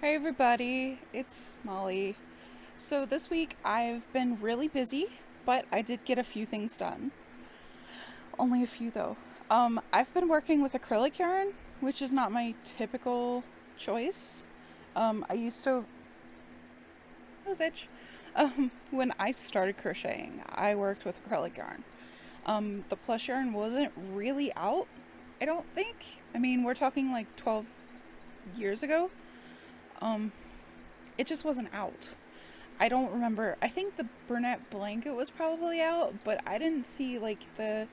Hi everybody, it's Molly. So this week I've been really busy, but I did get a few things done. Only a few though. I've been working with acrylic yarn, which is not my typical choice. I used to Nose itch. When I started crocheting, I worked with acrylic yarn. The plush yarn wasn't really out, I don't think. I mean, we're talking like 12 years ago. Um, it just wasn't out. I don't remember. I think the brunette blanket was probably out, but I didn't see like the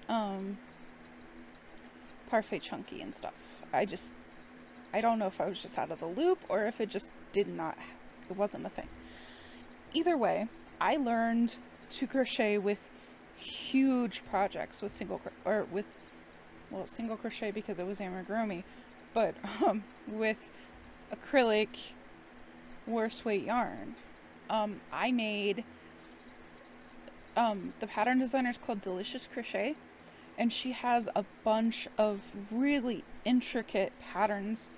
um parfait chunky and stuff. I don't know if I was just out of the loop or if it wasn't a thing. Either way, I learned to crochet with huge projects with single crochet because it was amigurumi, but with acrylic worst weight yarn. I made the pattern designer is called Delicious Crochet, and she has a bunch of really intricate patterns.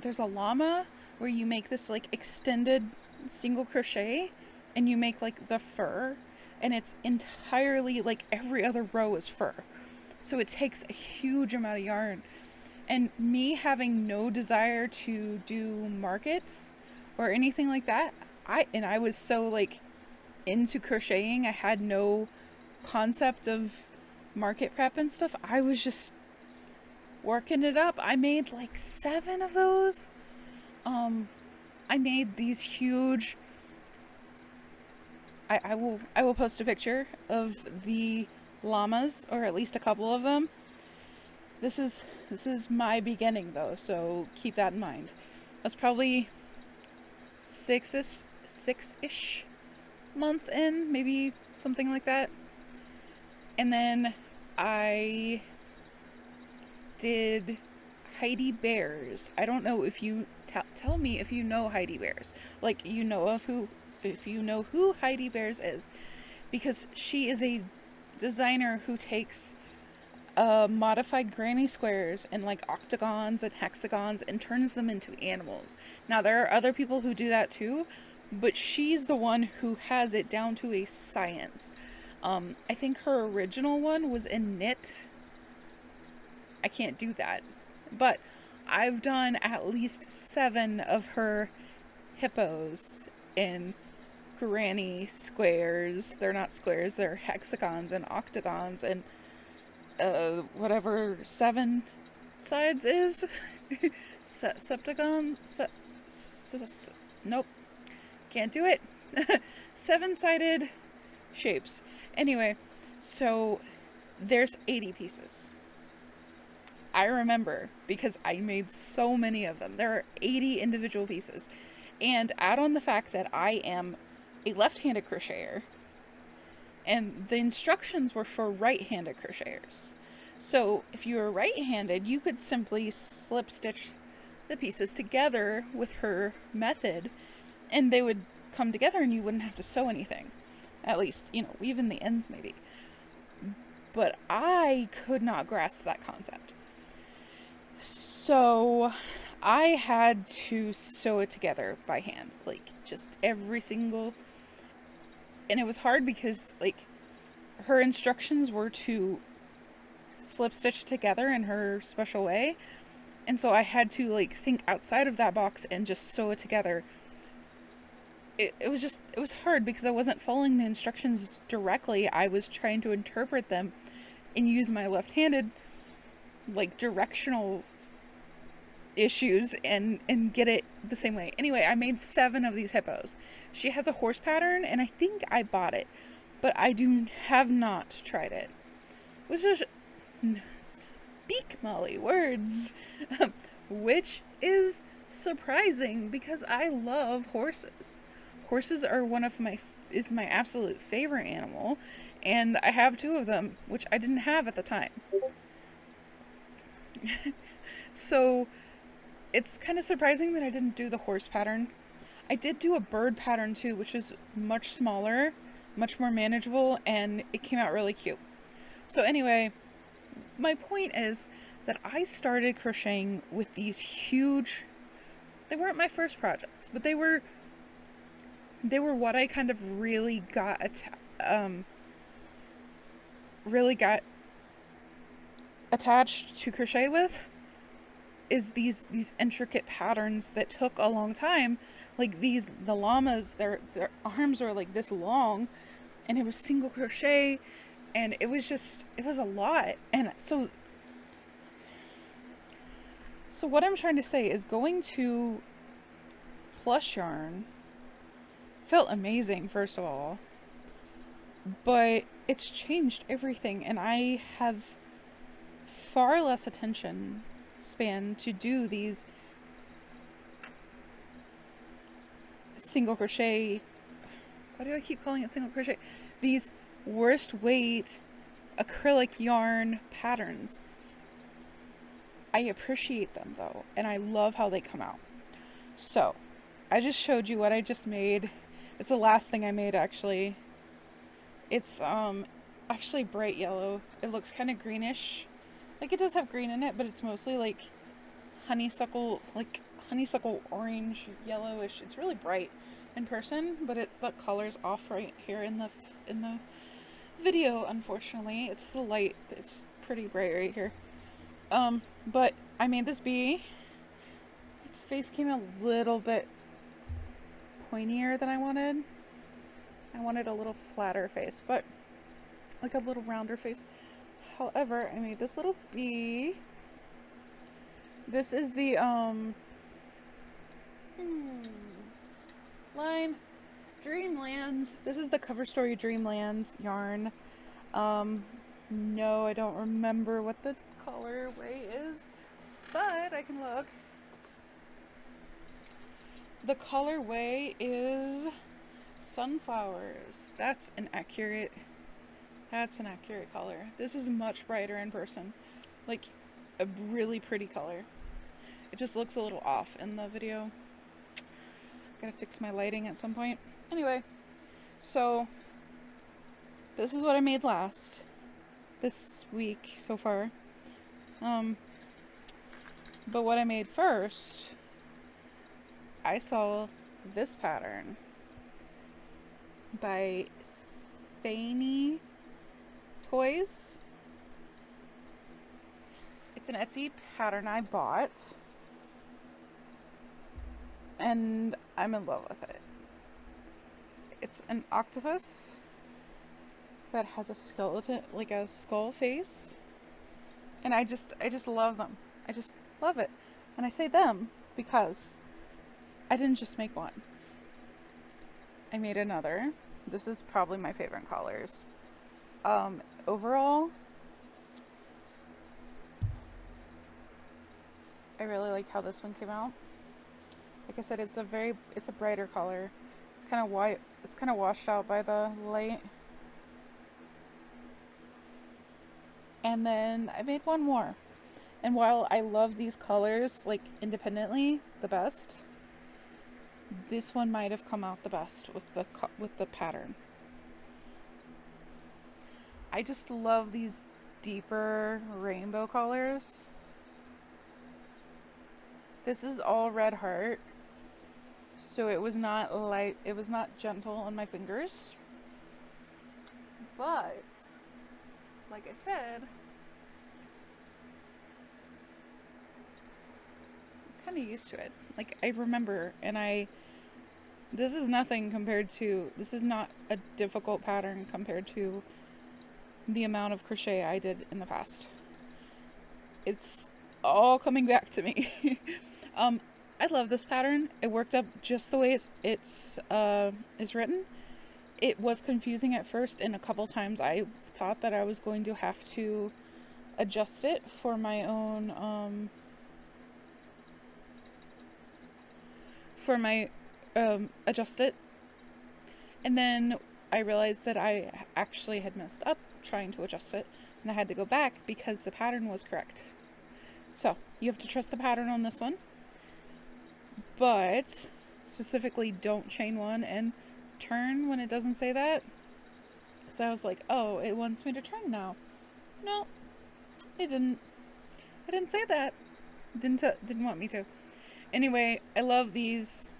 There's a llama where you make this like extended single crochet, and you make like the fur, and it's entirely like every other row is fur. So it takes a huge amount of yarn. And me having no desire to do markets or anything like that, I was so like into crocheting, I had no concept of market prep and stuff. I was just working it up. I made like 7 of those. I made these huge I will post a picture of the llamas, or at least a couple of them. This is my beginning though, so keep that in mind. I was probably six-ish months in, maybe something like that. And then I did Heidi Bears. I don't know if you tell me if you know Heidi Bears. Like if you know who Heidi Bears is, because she is a designer who takes modified granny squares and like octagons and hexagons and turns them into animals. Now there are other people who do that too, but she's the one who has it down to a science. I think her original one was in knit. I can't do that, but I've done at least 7 of her hippos in granny squares. They're not squares, they're hexagons and octagons and whatever 7 sides is. Septagon. Nope, can't do it. 7-sided shapes. Anyway, so there's 80 pieces. I remember because I made so many of them. There are 80 individual pieces. And add on the fact that I am a left-handed crocheter, and the instructions were for right-handed crocheters. So if you were right-handed, you could simply slip stitch the pieces together with her method, and they would come together and you wouldn't have to sew anything. At least, weave in the ends maybe. But I could not grasp that concept. So I had to sew it together by hand, like just every single. And it was hard because like her instructions were to slip stitch together in her special way, and so I had to like think outside of that box and just sew it together. It was hard because I wasn't following the instructions directly. I was trying to interpret them and use my left-handed like directional issues and get it the same way. Anyway, I made 7 of these hippos. She has a horse pattern, and I think I bought it, but I have not tried it. Which is speak, Molly, words. Which is surprising because I love horses. Horses are is my absolute favorite animal, and I have 2 of them, which I didn't have at the time. So it's kind of surprising that I didn't do the horse pattern. I did do a bird pattern too, which is much smaller, much more manageable, and it came out really cute. So anyway, my point is that I started crocheting with these huge they weren't my first projects, but they were what I kind of really got attached to crochet with, is these intricate patterns that took a long time. Like the llamas, their arms are like this long, and it was single crochet, and it was a lot. And so what I'm trying to say is, going to plush yarn felt amazing, first of all, but it's changed everything, and I have far less attention span to do these single crochet, why do I keep calling it single crochet, these worst weight acrylic yarn patterns. I appreciate them though, and I love how they come out. So I just showed you what I just made. It's the last thing I made, actually. It's actually bright yellow. It looks kind of greenish. Like, it does have green in it, but it's mostly like honeysuckle orange, yellowish. It's really bright in person, but the color's off right here in the video, unfortunately. It's the light. It's pretty bright right here. But I made this bee. Its face came a little bit pointier than I wanted. I wanted a little flatter face, but like a little rounder face. However, I made this little bee. This is the line Dreamland. This is the Cover Story Dreamland yarn. No, I don't remember what the colorway is, but I can look. The colorway is Sunflowers. That's an accurate color. This is much brighter in person. Like, a really pretty color. It just looks a little off in the video. Gotta fix my lighting at some point. Anyway, so this is what I made this week so far. But what I made first, I saw this pattern by Fanny Toys. It's an Etsy pattern I bought, and I'm in love with it. It's an octopus that has a skeleton, like a skull face, and I just love them. I just love it. And I say them because I didn't just make one. I made another. This is probably my favorite colors. Overall, I really like how this one came out. Like I said, it's a brighter color. It's kind of white. It's kind of washed out by the light. And then I made one more. And while I love these colors, like, independently the best, this one might have come out the best with the pattern. I just love these deeper rainbow colors. This is all red heart, so it was not light, it was not gentle on my fingers. But like I said, I'm kind of used to it. Like, I remember, and this is nothing compared to, this is not a difficult pattern compared to the amount of crochet I did in the past. It's all coming back to me. I love this pattern. It worked up just the way it's written. It was confusing at first, and a couple times I thought that I was going to have to adjust it for my own adjust it. And then I realized that I actually had messed up trying to adjust it, and I had to go back because the pattern was correct. So you have to trust the pattern on this one, but specifically don't chain one and turn when it doesn't say that. So I was like, oh, it wants me to turn now. No, it didn't. I didn't say that. Didn't want me to. Anyway, I love these.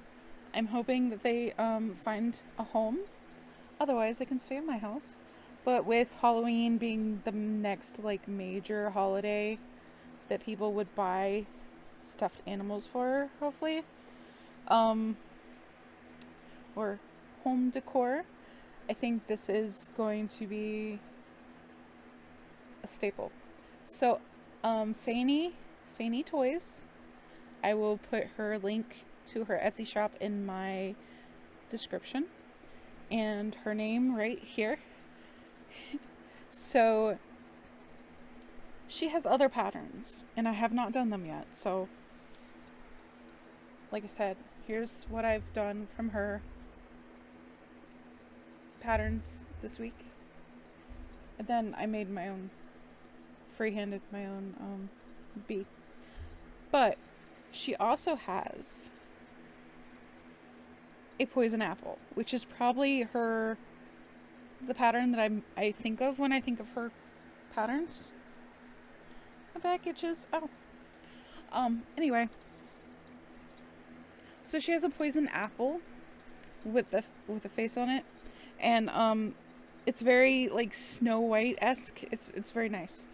I'm hoping that they find a home. Otherwise, they can stay in my house. But with Halloween being the next like major holiday that people would buy stuffed animals for, hopefully, um, or home decor, I think this is going to be a staple. So, Fanny Toys. I will put her link to her Etsy shop in my description and her name right here. So she has other patterns and I have not done them yet. So like I said, here's what I've done from her patterns this week. And then I made my own, freehanded my own bee. But she also has a poison apple, which is probably the pattern that I think of when I think of her patterns. My back itches. Oh. Anyway. So she has a poison apple with a face on it. And it's very like Snow White-esque. It's very nice.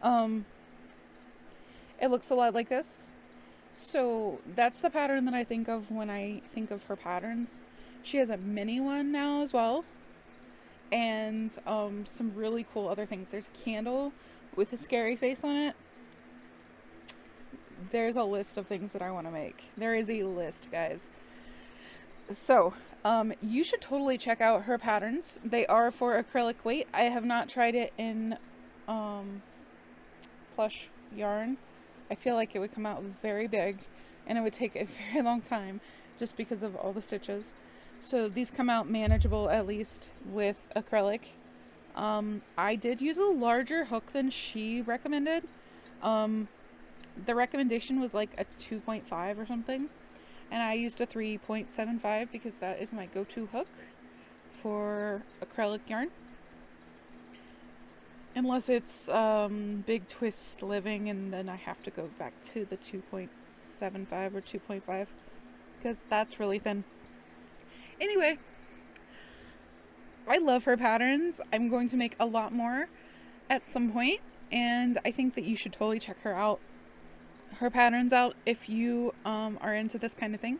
It looks a lot like this. So that's the pattern that I think of when I think of her patterns. She has a mini one now as well. And some really cool other things. There's a candle with a scary face on it. There's a list of things that I want to make. There is a list, guys. So, you should totally check out her patterns. They are for acrylic weight. I have not tried it in plush yarn. I feel like it would come out very big and it would take a very long time just because of all the stitches. So these come out manageable, at least with acrylic. I did use a larger hook than she recommended. The recommendation was like a 2.5 or something, and I used a 3.75 because that is my go-to hook for acrylic yarn. Unless it's big twist living, and then I have to go back to the 2.75 or 2.5 because that's really thin. Anyway, I love her patterns. I'm going to make a lot more at some point, and I think that you should totally check her patterns out if you are into this kind of thing.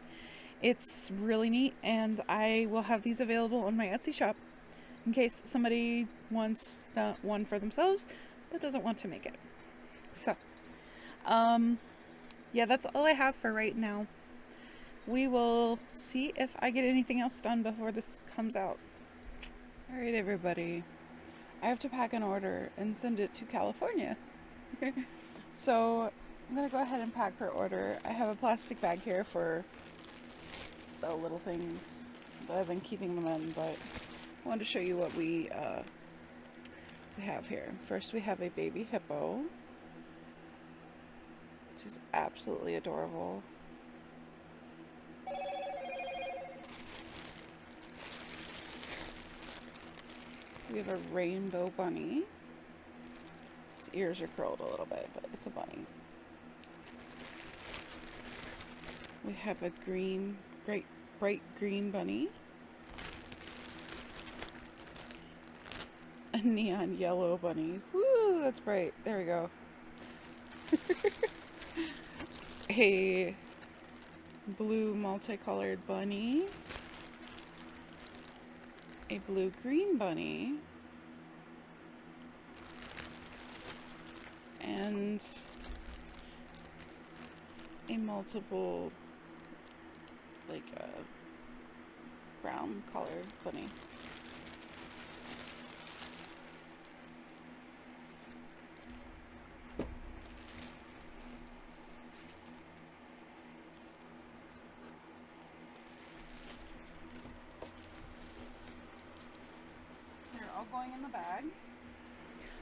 It's really neat, and I will have these available on my Etsy shop in case somebody wants that one for themselves but doesn't want to make it. So, yeah, that's all I have for right now. We will see if I get anything else done before this comes out. Alright, everybody. I have to pack an order and send it to California. So, I'm going to go ahead and pack her order. I have a plastic bag here for the little things that I've been keeping them in, but I wanted to show you what we have here. First, we have a baby hippo, which is absolutely adorable. We have a rainbow bunny. His ears are curled a little bit, but it's a bunny. We have a bright green bunny. A neon yellow bunny. Woo, that's bright. There we go. A blue multicolored bunny. A blue-green bunny, and a multiple, like a brown colored bunny. Going in the bag.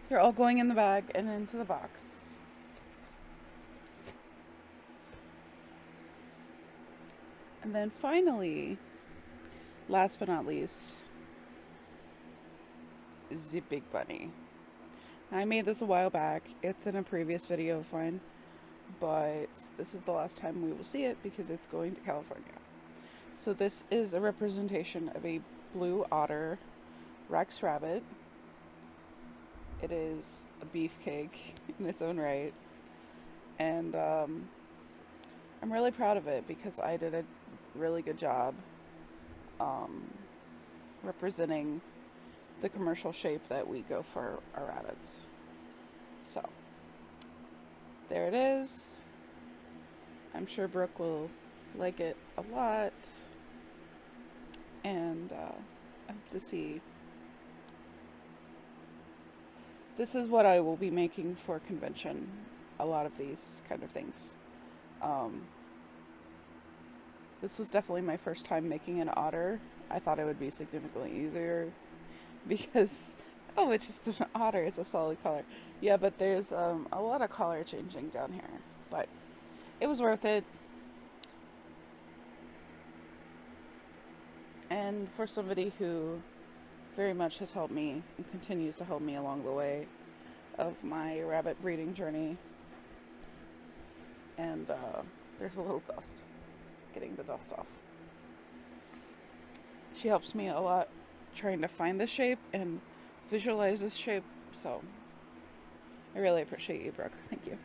They're all going in the bag and into the box. And then finally, last but not least, is the big bunny. I made this a while back. It's in a previous video of mine. but this is the last time we will see it because it's going to California. So this is a representation of a blue otter Rex rabbit. It is a beefcake in its own right, and I'm really proud of it because I did a really good job representing the commercial shape that we go for our rabbits. So there it is. I'm sure Brooke will like it a lot, and I hope to see. This is what I will be making for convention, a lot of these kind of things. This was definitely my first time making an otter. I thought it would be significantly easier because, oh, it's just an otter, it's a solid color. Yeah, but there's a lot of color changing down here, but it was worth it. And for somebody who very much has helped me and continues to help me along the way of my rabbit breeding journey. And there's a little dust, getting the dust off. She helps me a lot trying to find this shape and visualize this shape, so I really appreciate you, Brooke. Thank you.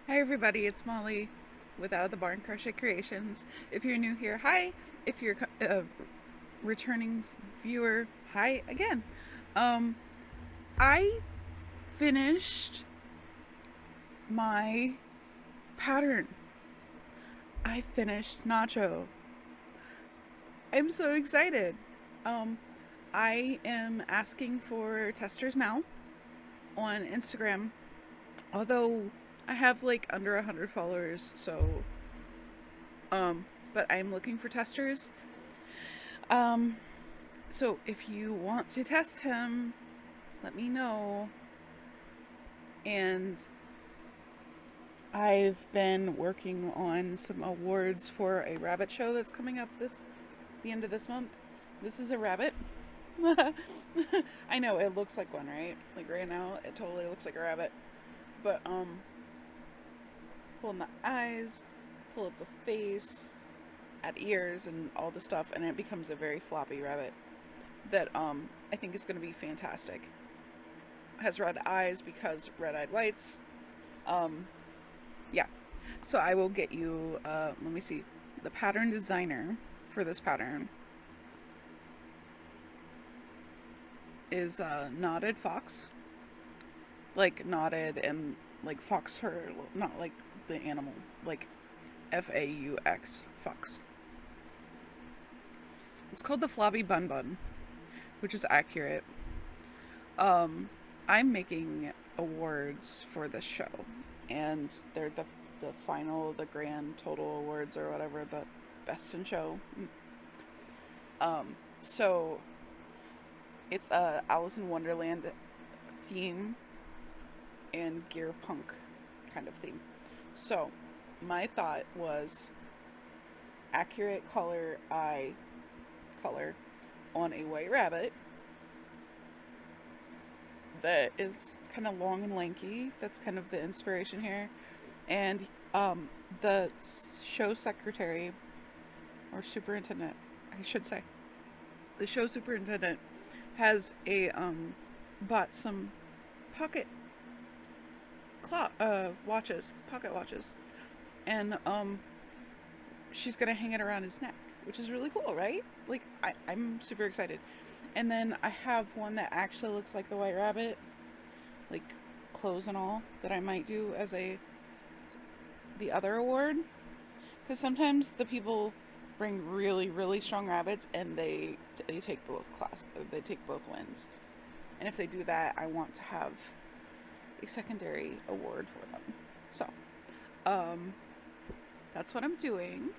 Hi everybody, it's Molly with Out of the Barn Crochet Creations. If you're new here, hi. If you're a returning viewer, hi again. I finished my pattern. I finished Nacho. I'm so excited. I am asking for testers now on Instagram, although I have like under 100 followers, so but I'm looking for testers. So if you want to test him, let me know. And I've been working on some awards for a rabbit show that's coming up the end of this month. This is a rabbit. I know it looks like one, right? Like right now it totally looks like a rabbit. But pull in the eyes, pull up the face, add ears and all the stuff, and it becomes a very floppy rabbit that I think is going to be fantastic. Has red eyes because red-eyed whites. Yeah, so I will get you let me see, the pattern designer for this pattern is Knotted Fox, like knotted and like fox fur, not like the animal, like F-A-U-X, fox. It's called the Floppy Bun Bun, which is accurate. I'm making awards for this show, and they're the final, the grand total awards or whatever, the best in show. So it's a Alice in Wonderland theme and gear punk kind of theme. So my thought was accurate eye color on a white rabbit that is kind of long and lanky. That's kind of the inspiration here. And the show secretary, or superintendent, I should say, the show superintendent has bought some pocket watches, and she's gonna hang it around his neck, which is really cool, right? Like I'm super excited. And then I have one that actually looks like the White Rabbit, like clothes and all, that I might do as the other award, because sometimes the people bring really, really strong rabbits and they take both wins, and if they do that, I want to have a secondary award for them. So that's what I'm doing.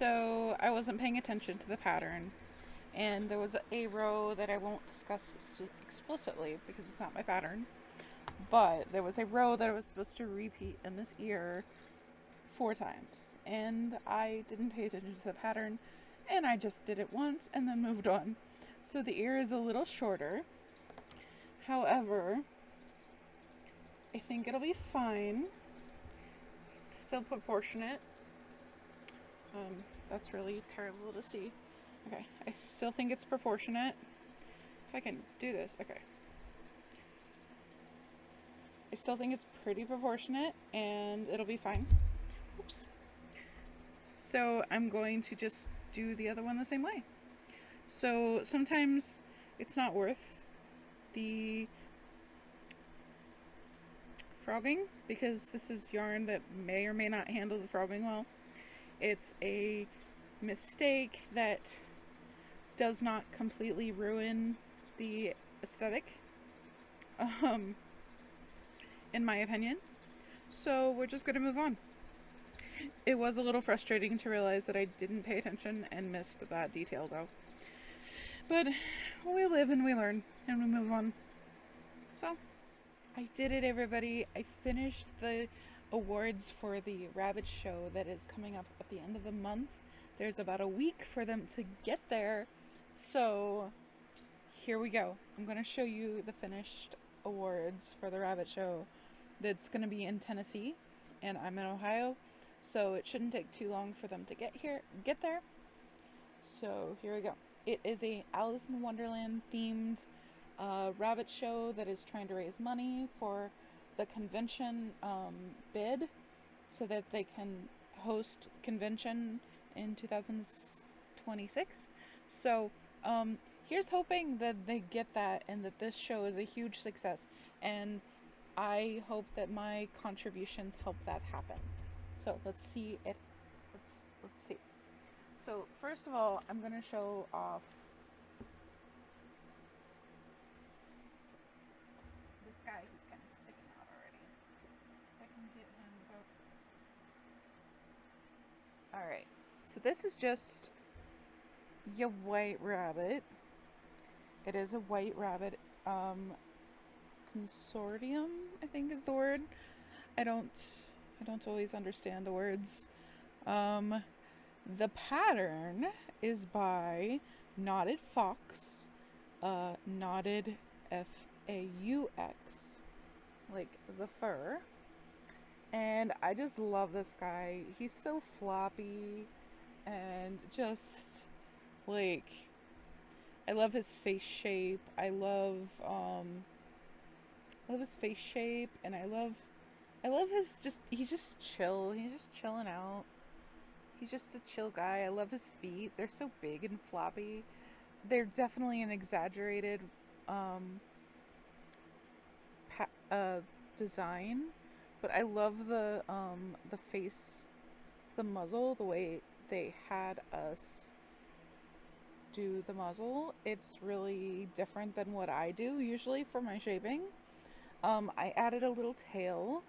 So I wasn't paying attention to the pattern, and there was a row that I won't discuss explicitly because it's not my pattern, but there was a row that I was supposed to repeat in this ear 4 times, and I didn't pay attention to the pattern, and I just did it once and then moved on. So the ear is a little shorter. However, I think it'll be fine. It's still proportionate. That's really terrible to see. Okay, I still think it's proportionate. If I can do this, okay. I still think it's pretty proportionate, and it'll be fine. Oops. So I'm going to just do the other one the same way. So sometimes it's not worth the frogging because this is yarn that may or may not handle the frogging well. It's a mistake that does not completely ruin the aesthetic, in my opinion. So we're just going to move on. It was a little frustrating to realize that I didn't pay attention and missed that detail though. But we live and we learn and we move on. So I did it, everybody. I finished the awards for the rabbit show that is coming up at the end of the month. There's about a week for them to get there. So here we go. I'm going to show you the finished awards for the rabbit show that's going to be in Tennessee, and I'm in Ohio. So it shouldn't take too long for them to get there. So here we go. It is a Alice in Wonderland themed rabbit show that is trying to raise money for the convention bid so that they can host convention in 2026. So here's hoping that they get that and that this show is a huge success, and I hope that my contributions help that happen. So let's see it. Let's see. So first of all, I'm going to show off this guy who's kind of sticking out already. If I can get him to... Alright, so this is just your white rabbit. It is a white rabbit consortium, I think is the word. I don't always understand the words. The pattern is by Knotted Fox, Knotted Faux, like the fur. And I just love this guy. He's so floppy and just like, I love his face shape. I love his face shape, and I love his he's just chill. He's just chilling out. He's just a chill guy. I love his feet. They're so big and floppy. They're definitely an exaggerated design, but I love the face, the muzzle, the way they had us do the muzzle. It's really different than what I do usually for my shaping. I added a little tail.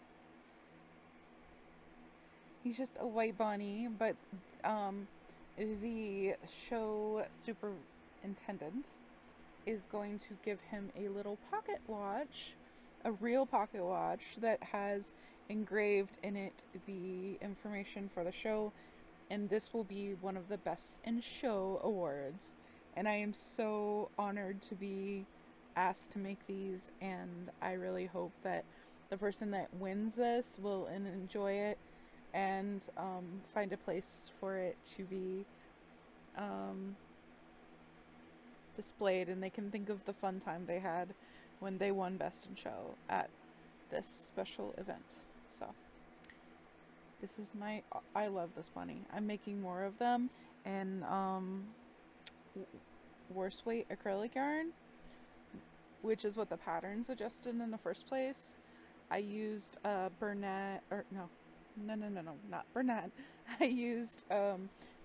He's just a white bunny, but the show superintendent is going to give him a little pocket watch, a real pocket watch that has engraved in it the information for the show, and this will be one of the Best in Show awards. And I am so honored to be asked to make these, and I really hope that the person that wins this will enjoy it and find a place for it to be displayed, and they can think of the fun time they had when they won Best in Show at this special event. So this is I love this bunny. I'm making more of them in worse weight acrylic yarn, which is what the pattern suggested in the first place. I used Bernat, or no, not Bernat. I used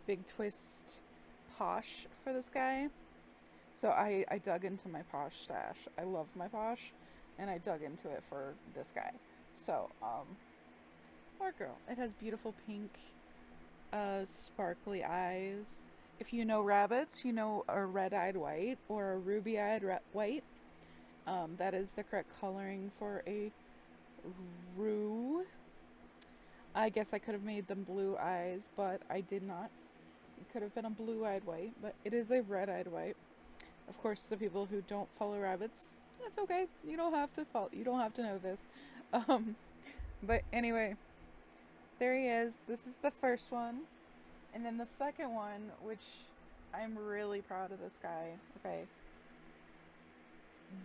Big Twist Posh for this guy. So I dug into my Posh stash. I love my Posh, and I dug into it for this guy. So, poor girl. It has beautiful pink, sparkly eyes. If you know rabbits, you know a red-eyed white or a ruby-eyed white. That is the correct coloring for a roo. I guess I could have made them blue eyes, but I did not. It could have been a blue-eyed white, but it is a red-eyed white. Of course, the people who don't follow rabbits, that's okay. You don't have to follow. You don't have to know this. But anyway, there he is. This is the first one, and then the second one, which I'm really proud of this guy. Okay,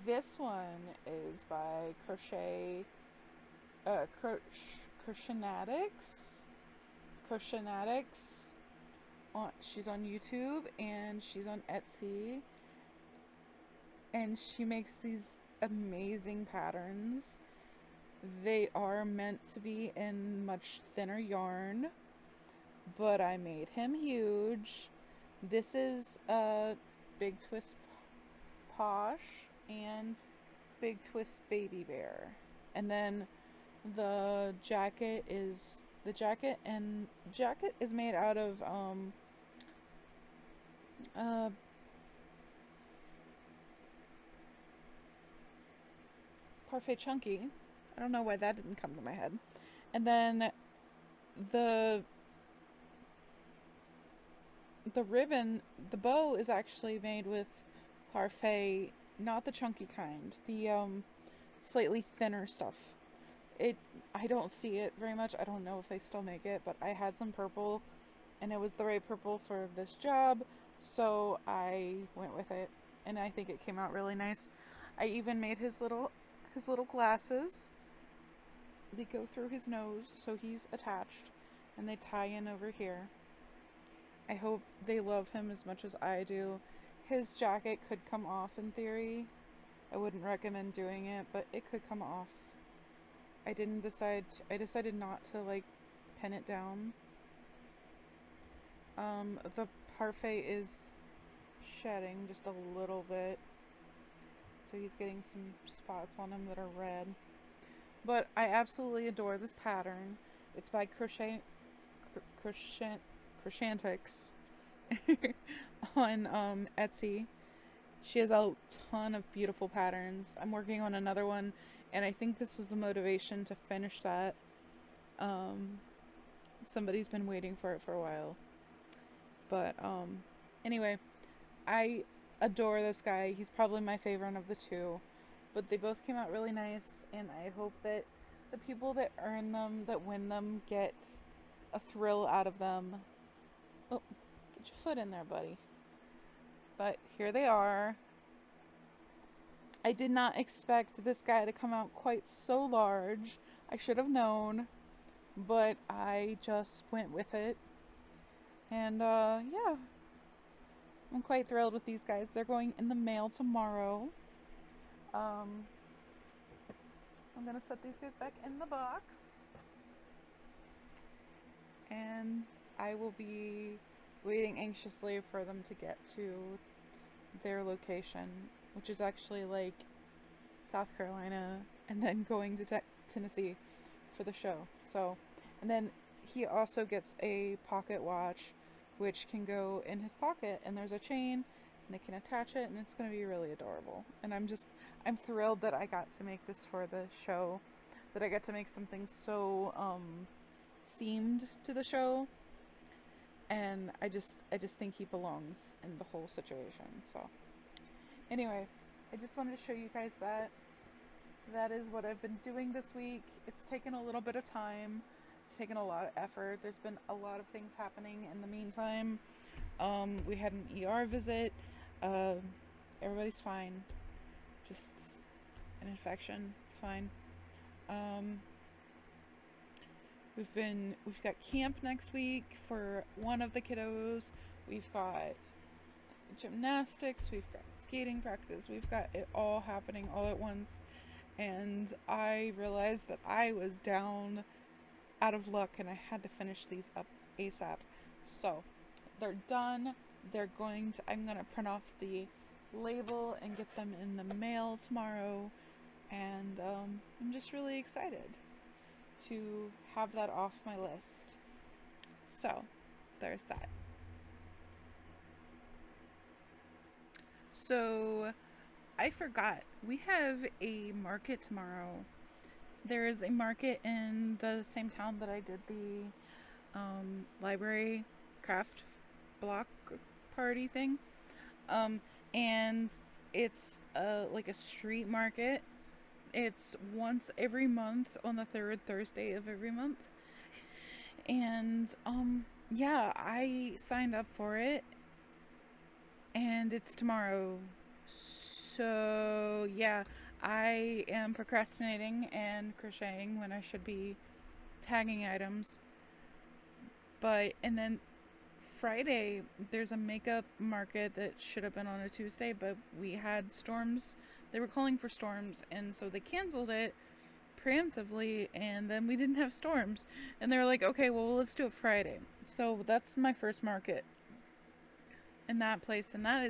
this one is by Crochet. Crochenatics. She's on YouTube and she's on Etsy. And she makes these amazing patterns. They are meant to be in much thinner yarn, but I made him huge. This is a Big Twist Posh and Big Twist Baby Bear. And then the jacket is made out of Parfait Chunky. I don't know why that didn't come to my head. And then the ribbon, the bow is actually made with Parfait, not the chunky kind, the slightly thinner stuff. I don't see it very much. I don't know if they still make it, but I had some purple and it was the right purple for this job, so I went with it, and I think it came out really nice. I even made his little glasses. They go through his nose, so he's attached, and they tie in over here. I hope they love him as much as I do. His jacket could come off in theory. I wouldn't recommend doing it, but it could come off. I decided not to pin it down. The Parfait is shedding just a little bit, so he's getting some spots on him that are red. But I absolutely adore this pattern. It's by Crochetantix on Etsy. She has a ton of beautiful patterns. I'm working on another one, and I think this was the motivation to finish that. Somebody's been waiting for it for a while. But anyway, I adore this guy. He's probably my favorite of the two. But they both came out really nice, and I hope that the people that earn them, that win them, get a thrill out of them. Oh, get your foot in there, buddy. But here they are. I did not expect this guy to come out quite so large. I should have known, but I just went with it. And yeah, I'm quite thrilled with these guys. They're going in the mail tomorrow. I'm gonna set these guys back in the box, and I will be waiting anxiously for them to get to their location, which is actually South Carolina, and then going to Tennessee for the show. So, and then he also gets a pocket watch, which can go in his pocket, and there's a chain, and they can attach it, and it's going to be really adorable. And I'm thrilled that I got to make this for the show, that I got to make something so themed to the show, and I just think he belongs in the whole situation. So anyway, I just wanted to show you guys that is what I've been doing this week. It's taken a little bit of time. It's taken a lot of effort. There's been a lot of things happening in the meantime. We had an ER visit. Everybody's fine. Just an infection. It's fine. We've got camp next week for one of the kiddos. We've got gymnastics, we've got skating practice, we've got it all happening all at once. And I realized that I was down out of luck and I had to finish these up ASAP. So they're done. I'm gonna print off the label and get them in the mail tomorrow. And I'm just really excited to have that off my list. So there's that. So I forgot, we have a market tomorrow. There is a market in the same town that I did the library craft block party thing. And it's like a street market. It's once every month on the third Thursday of every month. And yeah, I signed up for it. And it's tomorrow. So yeah, I am procrastinating and crocheting when I should be tagging items. And then Friday, there's a makeup market that should have been on a Tuesday, but we had storms. They were calling for storms, and so they canceled it preemptively, and then we didn't have storms. And they were like, okay, well, let's do it Friday. So that's my first market in that place, and that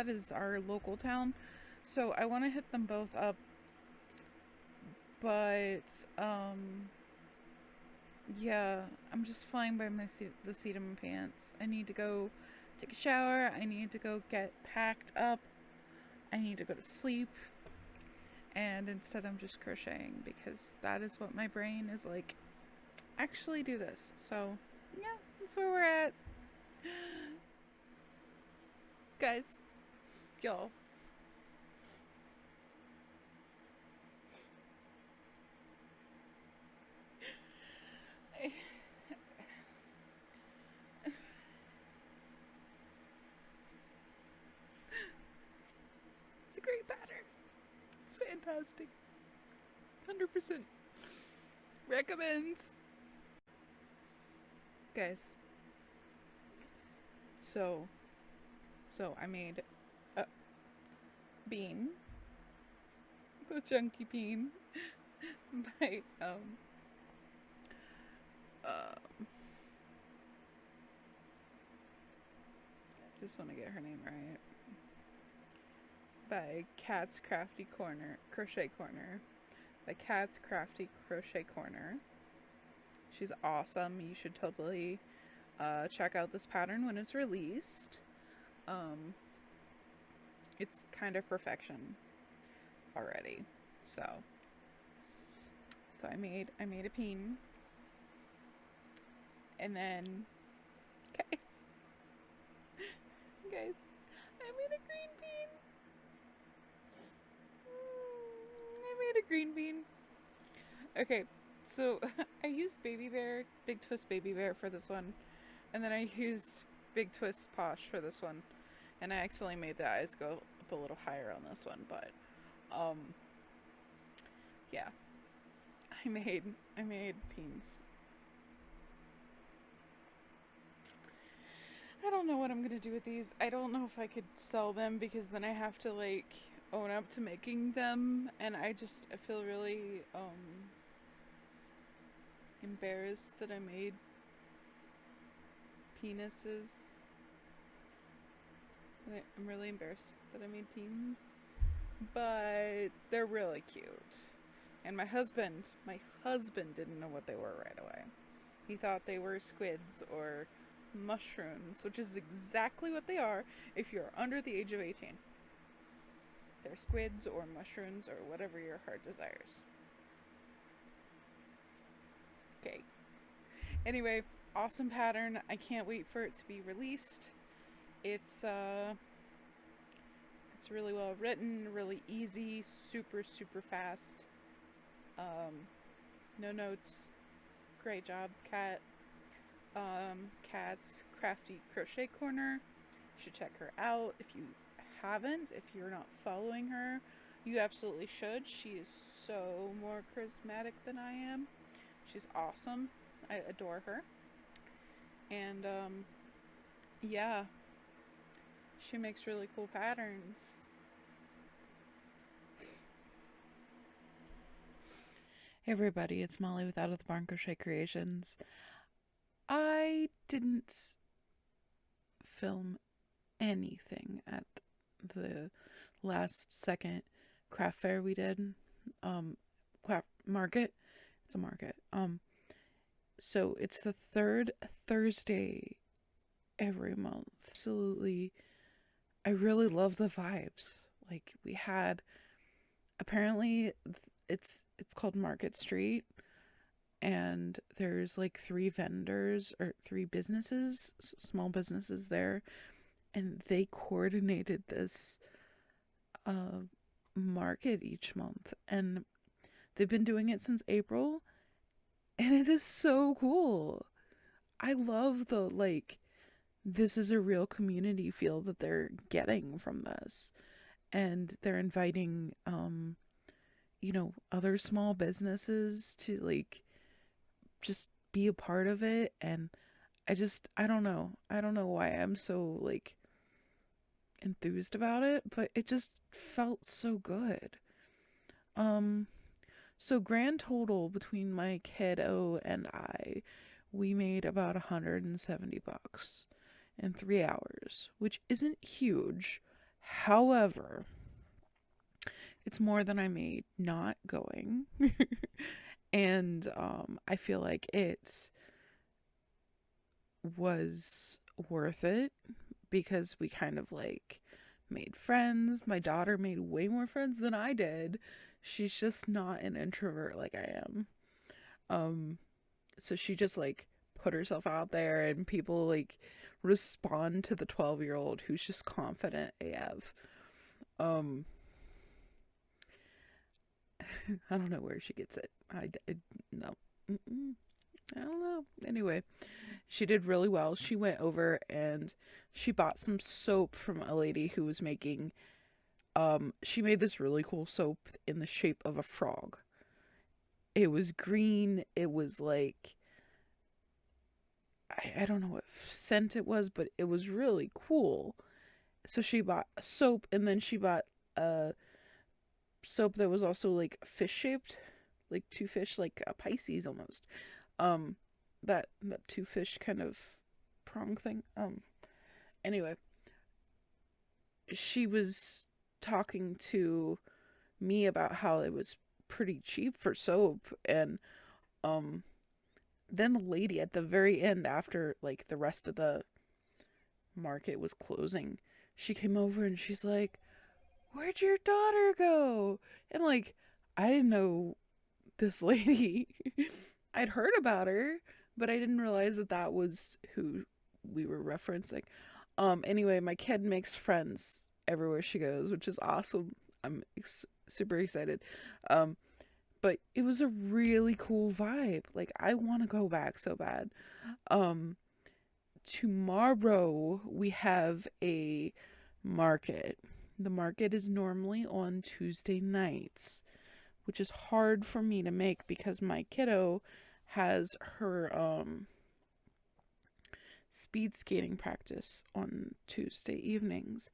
is our local town. So I want to hit them both up, but yeah, I'm just flying by the seat of my pants. I need to go take a shower. I need to go get packed up. I need to go to sleep. And instead I'm just crocheting because that is what my brain is like. Actually do this. So yeah, that's where we're at. Guys, y'all. It's a great pattern. It's fantastic. 100% recommends. Guys, so I made a bean, the chunky bean, by just want to get her name right, by Cat's Crafty Corner, Crochet Corner. The Cat's Crafty Crochet Corner. She's awesome. You should totally check out this pattern when it's released. It's kind of perfection already. So I made a peen. And then guys, I made a green bean. I made a green bean. Okay, so I used Baby Bear, Big Twist Baby Bear for this one. And then I used Big Twist Posh for this one. And I accidentally made the eyes go up a little higher on this one, but yeah. I made peens. I don't know what I'm gonna do with these. I don't know if I could sell them because then I have to like own up to making them, and I feel really embarrassed that I made penises. I'm really embarrassed that I made peens, but they're really cute. And my husband didn't know what they were right away. He thought they were squids or mushrooms, which is exactly what they are if you're under the age of 18. They're squids or mushrooms or whatever your heart desires. Okay. Anyway, awesome pattern. I can't wait for it to be released. It's really well written, really easy, super fast. No notes. Great job, Kat. Kat's Crafty Crochet Corner. You should check her out if you haven't, if you're not following her. You absolutely should. She is so more charismatic than I am. She's awesome. I adore her. And yeah, she makes really cool patterns. Hey everybody, it's Molly with Out of the Barn Crochet Creations. I didn't film anything at the last second craft fair we did. Craft market. It's a market. So it's the third Thursday every month. Absolutely, I really love the vibes. Like we had, apparently it's called Market Street, and there's like 3 vendors or 3 businesses, small businesses there, and they coordinated this market each month, and they've been doing it since April, and it is so cool. I love the like this is a real community feel that they're getting from this, and they're inviting other small businesses to like just be a part of it. And I don't know why I'm so like enthused about it, but it just felt so good. So grand total between my kiddo and I, we made about $170 in 3 hours, which isn't huge. However, it's more than I made not going. And I feel like it was worth it because we kind of like made friends. My daughter made way more friends than I did. She's just not an introvert like I am. So she just like put herself out there, and people like respond to the 12-year-old who's just confident AF. I don't know where she gets it. I no. Mm-mm. I don't know. Anyway, she did really well. She went over and she bought some soap from a lady who was making she made this really cool soap in the shape of a frog. It was green. It was like I don't know what scent it was, but it was really cool. So she bought soap, and then she bought a soap that was also like fish shaped, like 2 fish, like a Pisces almost. Um, that 2 fish kind of prong thing. Anyway, she was talking to me about how it was pretty cheap for soap, and then the lady at the very end, after like the rest of the market was closing, she came over and she's like, "Where'd your daughter go?" And like, I didn't know this lady. I'd heard about her, but I didn't realize that that was who we were referencing. Anyway, my kid makes friends everywhere she goes, which is awesome. I'm super excited. But it was a really cool vibe. Like, I want to go back so bad. Tomorrow we have a market. The market is normally on Tuesday nights, which is hard for me to make because my kiddo has her speed skating practice on Tuesday evenings,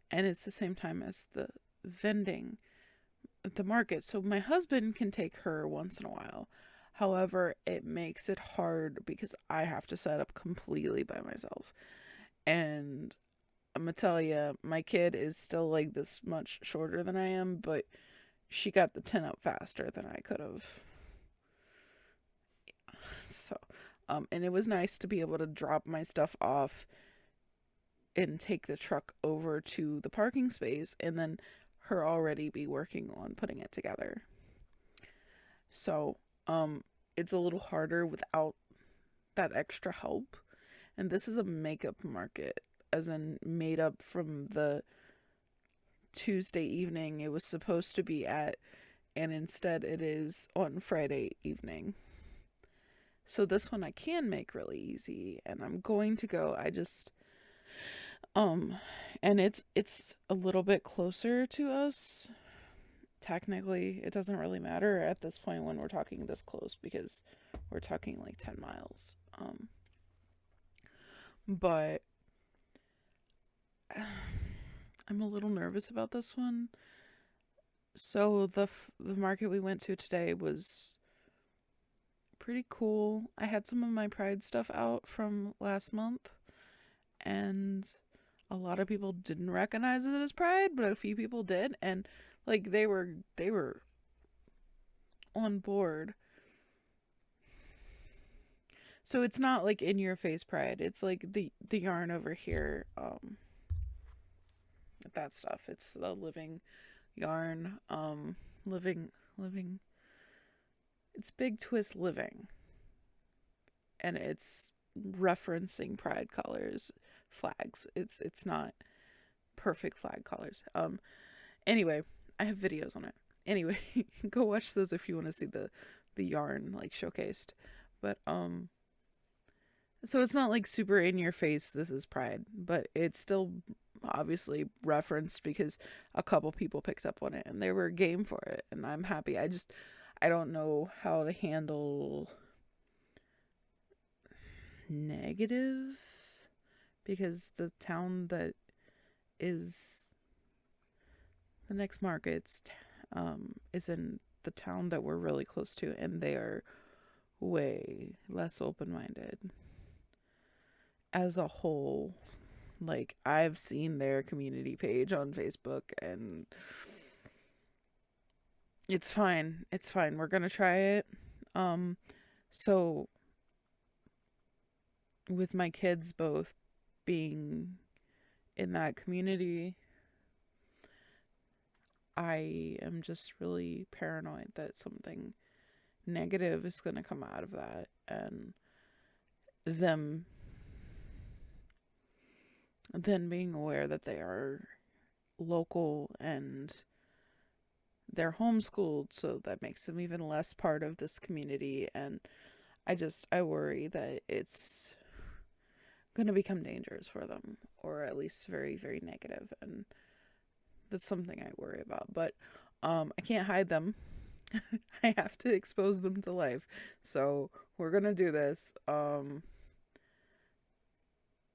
and it's the same time as the vending at the market. So my husband can take her once in a while. However, it makes it hard because I have to set up completely by myself. And I'm gonna tell you, my kid is still like this much shorter than I am, but she got the tin up faster than I could have. So, and it was nice to be able to drop my stuff off and take the truck over to the parking space, and then her already be working on putting it together. So, it's a little harder without that extra help. And this is a makeup market, as in made up from the Tuesday evening it was supposed to be at, and instead it is on Friday evening. So this one I can make really easy, and I'm going to go. I just and it's a little bit closer to us, technically it doesn't really matter at this point when we're talking this close, because we're talking like 10 miles. But I'm a little nervous about this one. So the market we went to today was pretty cool. I had some of my Pride stuff out from last month, and a lot of people didn't recognize it as Pride, but a few people did, and like they were on board. So it's not like in your face Pride. It's like the yarn over here, that stuff. It's the living yarn, living. It's Big Twist Living, and it's referencing Pride colors, flags. It's not perfect flag colors. Anyway, I have videos on it. Anyway, go watch those if you want to see the yarn like showcased. But so it's not like super in your face, this is Pride, but it's still obviously referenced because a couple people picked up on it and they were game for it, and I'm happy. I don't know how to handle negative, because the town that is the next market's is in the town that we're really close to, and they are way less open-minded as a whole. Like, I've seen their community page on Facebook, and it's fine. It's fine. We're gonna try it. So with my kids both being in that community, I am just really paranoid that something negative is going to come out of that, and them then being aware that they are local and they're homeschooled, so that makes them even less part of this community. And I worry that it's going to become dangerous for them, or at least very, very negative, and that's something I worry about. But I can't hide them. I have to expose them to life. So we're gonna do this.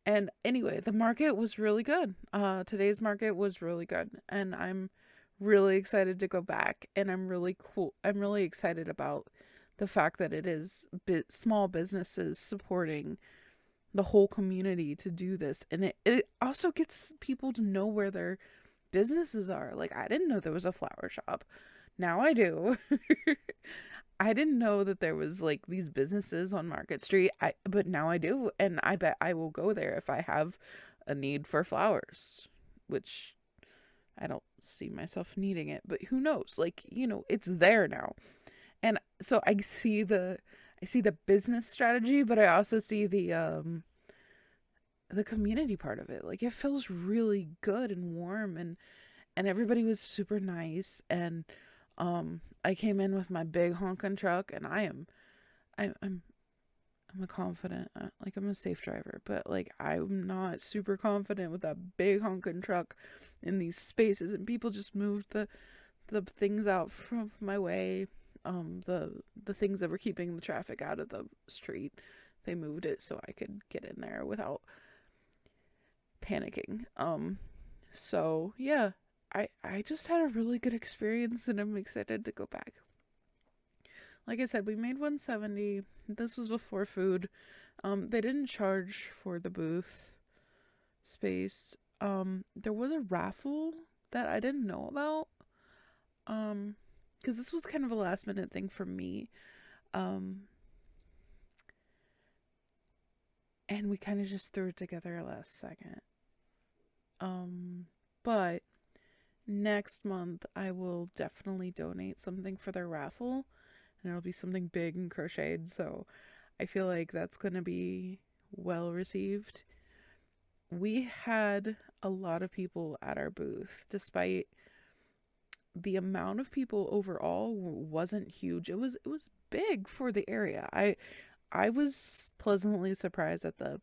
And anyway, the market was really good. Today's market was really good, and I'm really excited to go back. And I'm really excited about the fact that it is small businesses supporting the whole community to do this, and it also gets people to know where their businesses are. Like, I didn't know there was a flower shop. Now I do. I didn't know that there was like these businesses on Market Street. But now I do, and I bet I will go there if I have a need for flowers, which I don't see myself needing it, but who knows? Like, it's there now. And so I see the business strategy, but I also see the community part of it. Like, it feels really good and warm, and everybody was super nice. And I came in with my big honkin' truck, and I'm a confident, like, I'm a safe driver, but like, I'm not super confident with that big honkin' truck in these spaces, and people just moved the things out from my way. The things that were keeping the traffic out of the street, they moved it so I could get in there without panicking. So yeah, I just had a really good experience, and I'm excited to go back. Like I said, we made 170. This was before food. They didn't charge for the booth space. There was a raffle that I didn't know about. Because this was kind of a last minute thing for me. And we kind of just threw it together last second. But next month I will definitely donate something for their raffle, and it'll be something big and crocheted, so I feel like that's gonna be well received. We had a lot of people at our booth, despite the amount of people overall wasn't huge. It was big for the area. I was pleasantly surprised at the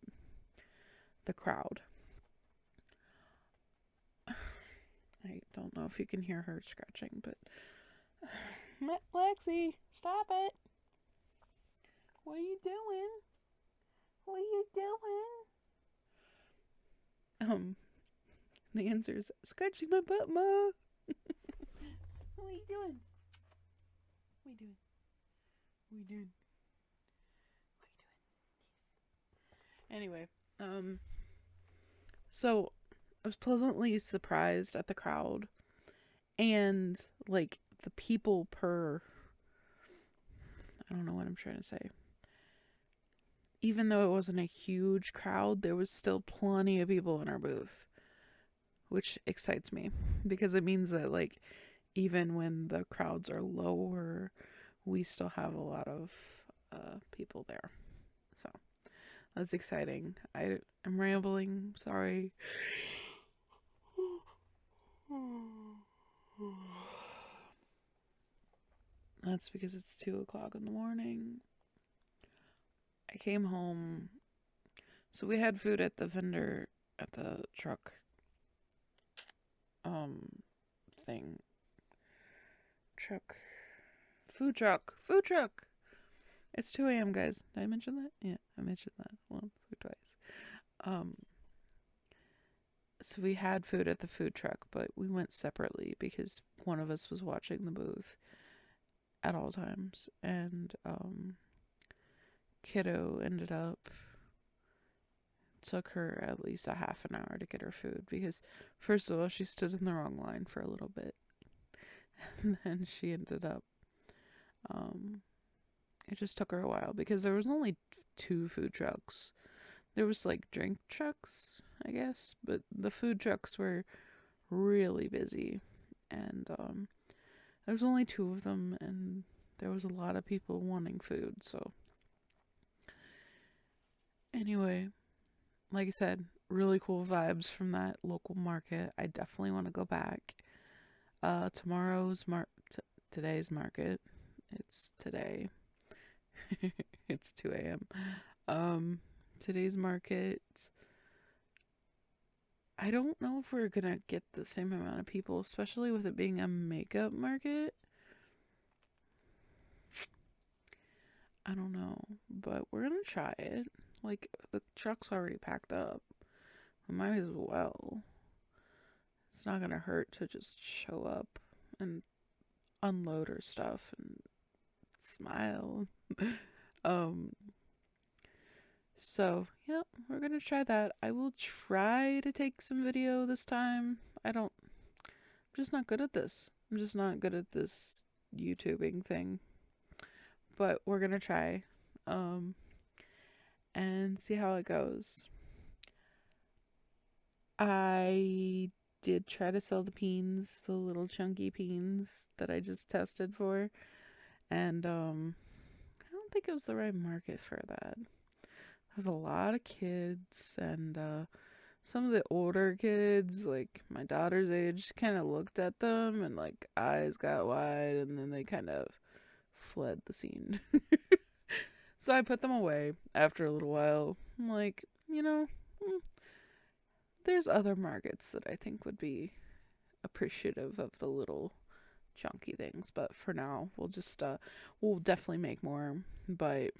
crowd. I don't know if you can hear her scratching, but Lexi, stop it. What are you doing? What are you doing? The answer is scratching my butt, Ma. What are you doing? What are you doing? What are you doing? What are you doing? Anyway, so I was pleasantly surprised at the crowd and like the people per. I don't know what I'm trying to say. Even though it wasn't a huge crowd, there was still plenty of people in our booth, which excites me because it means that like even when the crowds are lower, we still have a lot of people there. So that's exciting. I'm rambling. Sorry. That's because it's 2:00 in the morning. I came home. So we had food at the vendor at the truck thing. Food truck. It's 2 a.m. guys. Did I mention that? Yeah, I mentioned that once or twice. So we had food at the food truck, but we went separately because one of us was watching the booth at all times, and kiddo ended up took her at least a half an hour to get her food because first of all she stood in the wrong line for a little bit, and then she ended up it just took her a while because there was only 2 food trucks. There was like drink trucks, I guess, but the food trucks were really busy, and there was only 2 of them, and there was a lot of people wanting food. So anyway, like I said, really cool vibes from that local market. I definitely want to go back. Today's market. It's today. It's 2 a.m. Today's market. I don't know if we're gonna get the same amount of people, especially with it being a makeup market. I don't know, but we're gonna try it. Like, the truck's already packed up. We might as well. It's not gonna hurt to just show up and unload her stuff and smile. So, yeah, we're gonna try that. I will try to take some video this time. I'm just not good at this. I'm just not good at this YouTubing thing. But we're gonna try. And see how it goes. I did try to sell the peens, the little chunky peens that I just tested for. And, I don't think it was the right market for that. There's a lot of kids, and some of the older kids, like my daughter's age, kind of looked at them and like eyes got wide, and then they kind of fled the scene. So I put them away after a little while. I'm like, there's other markets that I think would be appreciative of the little chunky things, but for now we'll definitely make more, but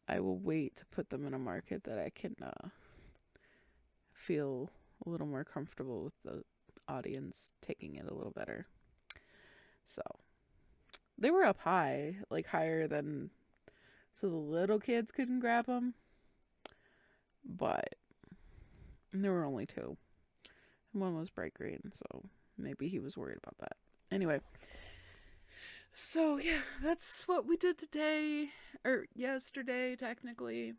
I will wait to put them in a market that I can feel a little more comfortable with the audience taking it a little better. So they were up high, like higher than, so the little kids couldn't grab them, but there were only 2. One was bright green, so maybe he was worried about that. Anyway, so yeah, that's what we did today, or yesterday technically.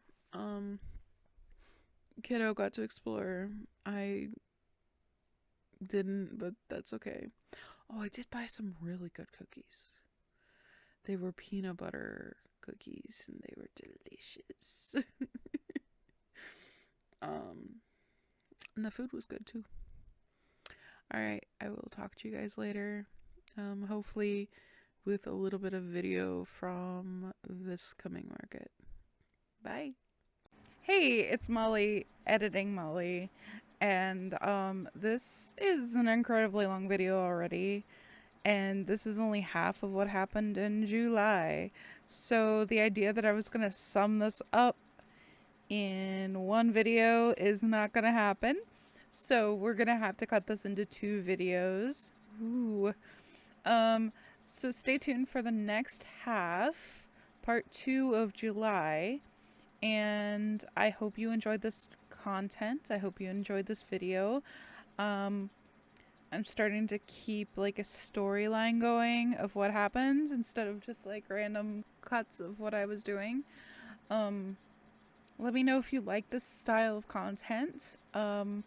Kiddo got to explore. I didn't, but that's okay. Oh, I did buy some really good cookies. They were peanut butter cookies and they were delicious. And the food was good too. Alright, I will talk to you guys later. Hopefully with a little bit of video from this coming market. Bye. Hey, it's Molly, editing Molly, and this is an incredibly long video already, And this is only half of what happened in July. So the idea that I was going to sum this up in one video is not going to happen. So we're going to have to cut this into 2 videos. Ooh. So stay tuned for the next half, part 2 of July. And I hope you enjoyed this content. I hope you enjoyed this video. I'm starting to keep like a storyline going of what happened instead of just like random cuts of what I was doing. Let me know if you like this style of content. And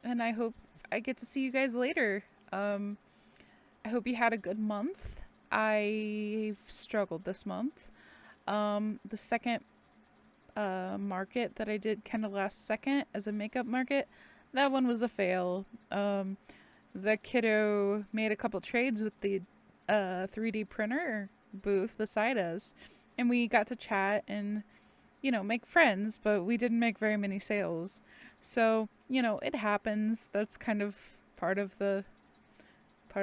I hope I get to see you guys later. I hope you had a good month. I've struggled this month. The second market that I did kind of last second as a makeup market, that one was a fail. The kiddo made a couple trades with the 3D printer booth beside us, and we got to chat and, you know, make friends, but we didn't make very many sales. So, you know, it happens. That's kind of part of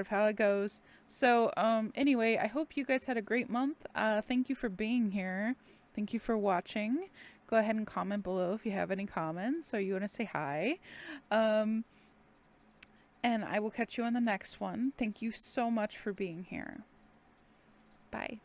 how it goes. So, anyway, I hope you guys had a great month. Thank you for being here. Thank you for watching. Go ahead and comment below if you have any comments or you want to say hi. And I will catch you on the next one. Thank you so much for being here. Bye.